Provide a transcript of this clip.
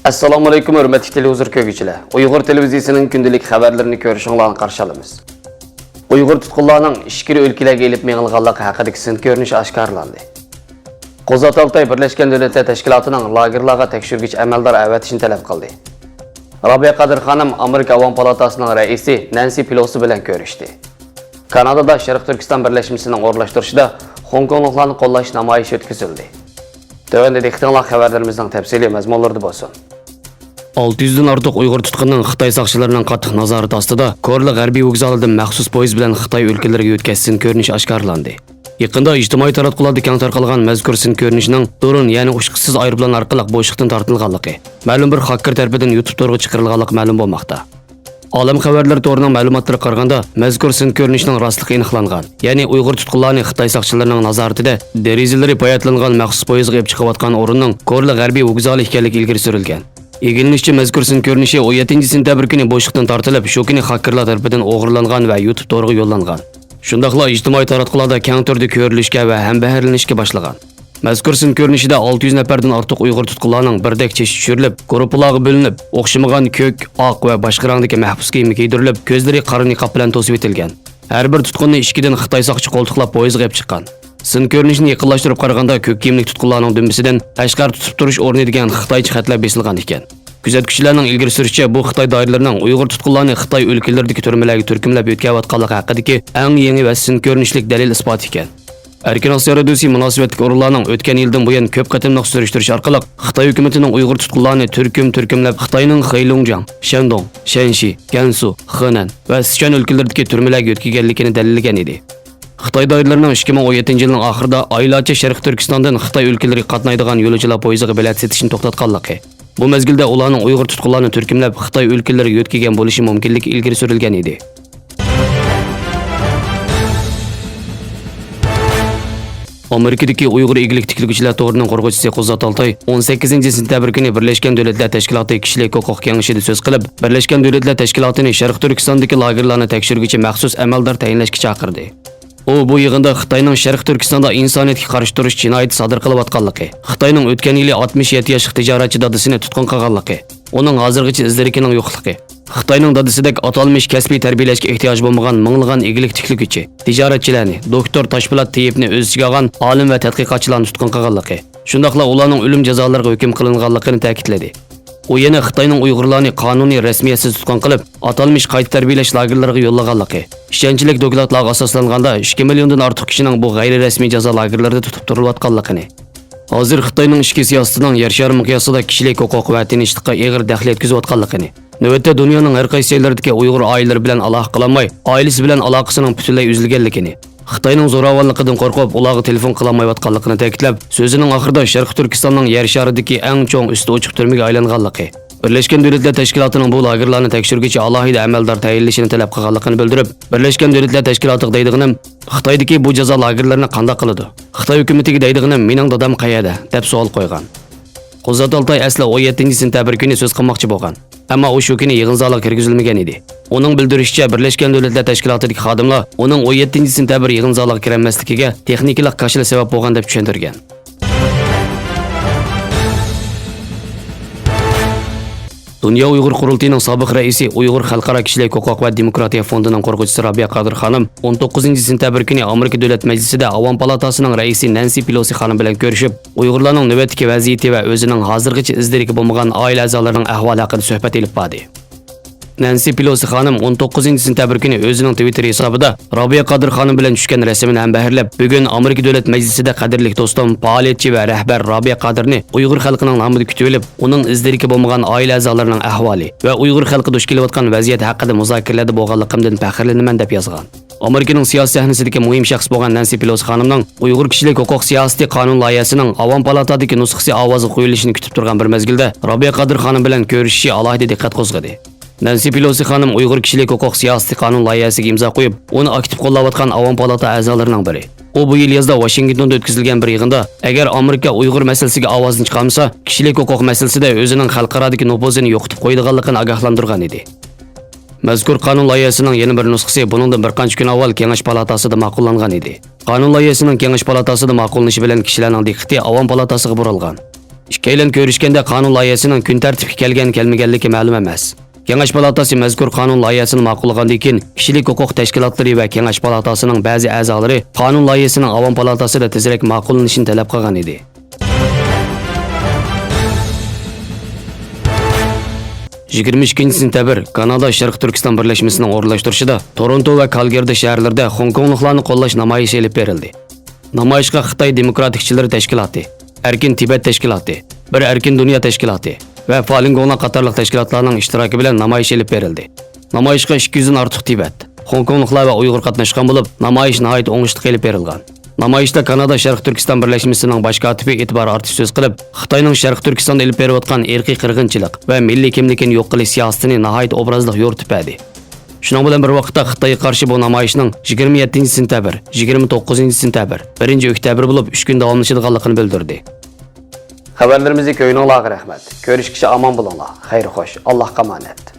Assalomu alaykum hurmatli televizor ko'rguvchilar. Uyg'ur televiziyasining kundalik xabarlarini ko'rishinglarni qarshi olamiz. Uyg'ur tutqunlarning ishkiri o'lkalarga elib mengilganligi haqidagi sin ko'rinishi oshkorlandi. Qo'zg'at Altay Birlashgan Davlatlar Tashkilotining lagerlarga tekshirgich amaldor avatishni talab qildi. Robiya Qadir xonim Amerika Avom palatasining raisi Nancy Pelosi bilan ko'rishdi. Kanadada Sharq Turkiston birlashmasining o'rlashtirishida Hong Kongliklarni qo'llash namoyishi o'tkazildi. Tövəndə diqqətinizə xəbərlərimizin təfsili məzmunları bolsun. 600-dən artıq Uyğur tutqununun Xitay saqçılarının qattiq nazarəti ostida Korli G'arbiy vokzalidan maxsus poyezd bilan Xitay өлkəlariga yetkazsin ko'rinishi oshkorlandi. Yaqında ijtimoiy taratqularda keng tarqalgan mazkur sin ko'rinishining durun, ya'ni ushqisiz aeroplan orqali bo'shliqdan tortilganligi ma'lum bir hacker tarafidan YouTube to'riga chiqarilganligi ma'lum bo'lmoqda. Olam xabarlar to'rining ma'lumotlariga qaraganda, mazkur sin ko'rinishining rostligi aniqlangan. Ya'ni Uyg'ur tutqunlarni Xitoy saqchilarining nazoratida derizalari poyatlangan maxsus poyezdga olib chiqayotgan o'rinning Korli G'arbiy vokzali ekanligi ilgari surilgan. Egilinishcha mazkur sin ko'rinishi 17-sentabr kuni bo'shliqdan tortilib, shu kuni hakkerlar tarafidan o'g'irlangan va YouTube to'riga yo'llangan. Shundaqla ijtimoiy taratqularda keng turda ko'rilishga va hambaharlanishga boshlagan. Mazkur sin ko'rinishida 600 nafardan ortiq Uyg'ur tutqunlarning birdek chesh tushirilib, guruhlarga bo'linib, o'xshamagan ko'k, oq va boshqa rangdagi mahbus kiyim kiydirilib, ko'zlari qora niqob bilan to'sib etilgan. Har bir tutqunni ishkidan Xitoy soqchi qo'ltiqlab poyezdga olib chiqqan. Sin ko'rinishini yaqinlashtirib qaraganda ko'k kiyimli tutqunlarning dumbisidan Qashqar tutib turish o'rni degan Xitoycha xatlar besilgan ekan. Kuzatuvchilarning ilgari surishicha, bu Xitoy doiralarining Uyg'ur tutqunlarni Xitoy o'lkalaridagi turmalarga turkumlab o'tkazayotganligi haqidagi eng yangi va sin ko'rinishlik dalil isbot ekan. Erkin Osiyo radiosi munosabatli o'rinlarning o'tgan yildan buyon ko'p qatimliq surishtirish orqali Xitoy hukumatining Uyg'ur tutqunlarni turkumlab Xitoyning Heilongjiang, Shandong, Shanxi, Gansu, Henan va Sichuan o'lkalaridagi turmalarga o'tkazganligini dalillagan edi. Xitoy doiralarining 2017-yilning oxirida oylarcha Sharq Turkistondan Xitoy o'lkalariga qatnaydigan yo'lovchilar poyezdiga bilet setishni to'xtatganligi. Bu mezgilda ularning Uyg'ur tutqunlarni turkumlab Xitoy o'lkalariga o'tkazgan bo'lishi mumkinligi ilgari surilgan edi. Amerikadagi Uyg'ur egilik tiklaguvchilar to'g'rining qo'rg'uvchisi Qo'zg'at Altay 18-sentabr kuni Birlashgan Davlatlar Tashkiloti kishilik huquq kengashida so'z qilib, Birlashgan Davlatlar Tashkilotini Sharq Turkistondagi lagerlarni tekshiruvchi maxsus amaldor tayinlashga chaqirdi. U bu yig'inda Xitoyning Sharq Turkistonda insoniyatga qarshi turish jinoyati sodir qilayotganligi, Xitoyning o'tgan yili 67 yoshli tijoratchi dadasini tutqun qilganligi, uning hozirgacha izlarining yo'qligi, Xitoyning dadisidek atalmış kasbiy tarbiyalashga ehtiyoj bo'lmagan minglagan egilik tiklaguvchi, tijoratchilarni, doktor Toshpo'lat Tiyevni o'z ichiga olgan olim va tadqiqotchilarni tutqun qilganligi, shundaqla ularning o'lim jazolariga hukm qilinganligini ta'kidladi. U yana Xitoyning Uyg'urlarni qonuniy rasmiyatsiz tutqun qilib, atalmış qayta tarbiyalash lagerlariga yo'llaganligi, ishonchlik dokladlarga asoslanganda 2 milliondan ortiq kishining bu g'ayri rasmiy jazo lagerlarida tutib turilayotganligini, hozir Xitoyning ichki siyosatining yer shari miqyosida kishilik huquq va tinchlikqa og'ir daxl yetkazayotganligini, navbatda dunyoning har qaysi joylaridagi Uyg'ur oilalari bilan aloqa qilolmay, oilasi bilan aloqasining butunlay uzilganligini, Xitoyning zo'ravonligidan qo'rqib, ularga telefon qilolmayotganligini ta'kidlab, so'zining oxirida Sharq Turkistonning yer sharidagi eng cho'ng usti ochiq turmaga aylanganligi, Birlashgan Davlatlar Tashkilotining bu lagerlarni tekshiruvchi alohida amaldor tayinlashini talab qilganligini bildirib, Birlashgan Davlatlar Tashkiloti deydiganim Xitoydagi bu jazo lagerlarini qanday qiladi? Xitoy hukumatiga deydiganim mening dadam qayerda deb savol qo'ygan. Qo'zg'at Altay asli 17-sentabr kuni so'z qilmoqchi bo'lgan, ammo u shu kuni yig'in zaliga kirgizilmagan edi. Uning bildirishicha, Birlashgan Davlatlar Tashkilotidagi xodimlar uning 17-sentabr yig'in zaliga kirmasligiga texnikalik qarshilik sabab bo'lgan deb tushuntirgan. Dünya Uyg'ur qurultiyining sobiq raisi, Uyg'ur xalqaro kishilik huquq va demokratiya fondining qo'rg'uvchisi Robiya Qadir xonim 19-sentabr kuni Amerika Davlat Majlisida Avom palatasining raisi Nancy Pelosi xonim bilan ko'rishib, Uyg'urlarning navbatdagi vaziyati va o'zining hozirgacha izlariga bo'lmagan oila a'zolarining ahvoli haqida suhbat olib bordi. Nancy Pelosi xonim 19-sentabr kuni o'zining Twitter hisobida Robiya Qadir xonim bilan tushgan rasmini ham bahrlab, bugun Amerika Davlat Majlisida qadrli do'stim, faoliyatchi va rahbar Robiya Qadirni Uyg'ur xalqining nomida kutib olib, uning izlariga bo'lmagan oila a'zolarining ahvoli va Uyg'ur xalqi duch kelayotgan vaziyat haqida muzokaralarda bo'lganligimdan faxrlanaman deb yozgan. Amerikaning siyosiy sahnasidagi muhim shaxs bo'lgan Nancy Pelosi xonimning Uyg'ur kishilik huquq siyosati qonun loyihasining Avom palatadagi nusxasi ovozga qo'yilishini kutib turgan bir mezgilda Robiya Qadir xonim bilan ko'rishishi alohida diqqat qo'zg'adi. Nancy Pelosi xonim Uyg'ur kishilik huquq siyosati qonun loyihasiga imzo qo'yib, uni aktiv qo'llayotgan Avom palata a'zolarining biri. U bu yil yozda Washingtonda o'tkazilgan bir yig'inda, agar Amerika Uyg'ur masalasiga ovozni chiqarmasa, kishilik huquq masalasida o'zining xalqarodagi nufuzini yo'qotib qo'yadiganligini ogohlantirgan edi. Mazkur qonun loyihasining yana bir nusxasi buningdan bir qancha kun avval Kengash palatasida ma'qullangan edi. Qonun loyihasining Kengash palatasida ma'qullanishi bilan kishilarning diqqati Avom palatasiga burilgan. İkkilen ko'rishganda qonun loyihasining kun tartibga kelmaganligi ma'lum emas. Kengash palatasi mazkur qonun loyihasini ma'qullagandan keyin kishilik huquq tashkilotlari va Kengash palatasining ba'zi a'zolari qonun loyihasining Avom palatasida tezroq ma'qullanishini talab qilgan edi. 22 sentabr Kanada Sharq Turkiston birlashmasining o'rinlashtirishida Toronto va Kalgari shaharlarida Hong Kongliklarni qo'llash namoyishi olib berildi. Namoyishga Xitoy Demokratikchilari tashkiloti, Erkin Tibet tashkiloti, Bir Erkin Dunyo tashkiloti va Falun Gong qatorliq tashkilotlarning ishtiroki bilan namoyish olib berildi. Namoyishga 200 dan ortiq Tibet, Hong Kongliklar va Uyg'ur qatnashgan bo'lib, namoyish nihoyat o'ngishli qilib berilgan. Namoyishda Kanada Sharq Turkiston birlashmasining bosh kotibi E'tibor Artish so'z qilib, Xitoyning Sharq Turkistonda olib berayotgan irqiy qirg'inchilik va milliy kimlikni yo'q qilish siyosatini nihoyat obrazli yo'ritib berdi. Shuning bilan bir vaqtda Xitoyga qarshi bu namoyishning 27 sentabr, 29 sentabr, 1 oktyabr bo'lib 3 kun davomlashadiganligini bildirdi. Xabarlarimizni ko'ringlar, rahmat. Ko'rishguncha omon bo'linglar. Xayr xo'sh. Allohga omonat.